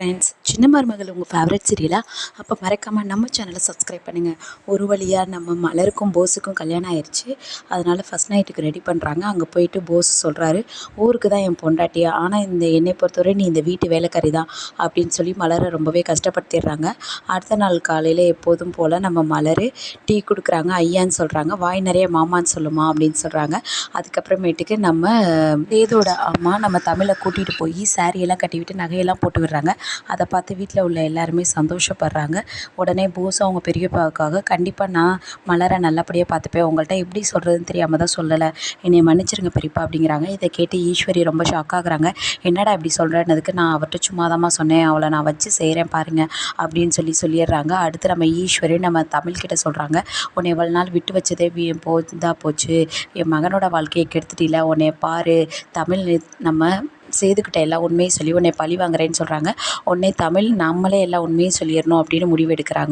Friends, சின்ன மருமகள் உங்கள் ஃபேவரட் சீரியலா? அப்போ மறக்காமல் நம்ம சேனலை சப்ஸ்கிரைப் பண்ணுங்கள். ஒரு வழியாக நம்ம மலருக்கும் போஸுக்கும் கல்யாணம் ஆயிடுச்சு. அதனால் ஃபஸ்ட் நைட்டுக்கு ரெடி பண்ணுறாங்க. அங்கே போயிட்டு போஸ் சொல்கிறாரு, ஊருக்கு தான் என் பொண்டாட்டியா, ஆனால் என்னை பொறுத்தவரை நீ இந்த வீட்டு வேலைக்காரி தான் அப்படின்னு சொல்லி மலரை ரொம்பவே கஷ்டப்படுத்திடுறாங்க. அடுத்த நாள் காலையில் எப்போதும் போல் நம்ம மலர் டீ கொடுக்குறாங்க. ஐயான்னு சொல்கிறாங்க. வாய் நிறைய மாமான்னு சொல்லுமா அப்படின்னு சொல்கிறாங்க. அதுக்கப்புறமேட்டுக்கு நம்ம சேதோட அம்மா நம்ம தமிழை கூட்டிகிட்டு போய் சாரியெல்லாம் கட்டிவிட்டு நகையெல்லாம் போட்டு விடுறாங்க. அதை பார்த்து வீட்டில் உள்ள எல்லாருமே சந்தோஷப்படுறாங்க. உடனே போஸ் அவங்க பெரியப்பாவுக்காக, கண்டிப்பாக நான் மலரை நல்லபடியாக பார்த்துப்பேன், உங்கள்கிட்ட எப்படி சொல்கிறதுன்னு தெரியாமல் தான் சொல்லலை, என்னை மன்னிச்சிருங்க பெரியப்பா அப்படிங்கிறாங்க. இதை கேட்டு ஈஸ்வரி ரொம்ப ஷாக் ஆகுறாங்க. என்னடா இப்படி சொல்கிறேன்னதுக்கு, நான் அவர்கிட்ட சும்மாதாம்மா சொன்னேன், அவளை நான் வச்சு செய்கிறேன் பாருங்கள் அப்படின்னு சொல்லிடுறாங்க. அடுத்து நம்ம ஈஸ்வரி நம்ம தமிழ்கிட்ட சொல்கிறாங்க, உன்னை இவ்வளோ நாள் விட்டு வச்சதே போச்சு, என் மகனோட வாழ்க்கையை கெடுத்துட்டில, உன்னை பாரு தமிழ் நம்ம சேதுக்கிட்ட எல்லாம் உண்மையை சொல்லி உன்னை பழி வாங்குறேன்னு சொல்கிறாங்க. உடனே தமிழ் நம்மளே எல்லாம் உண்மையை சொல்லிடணும் அப்படின்னு முடிவு எடுக்கிறாங்க.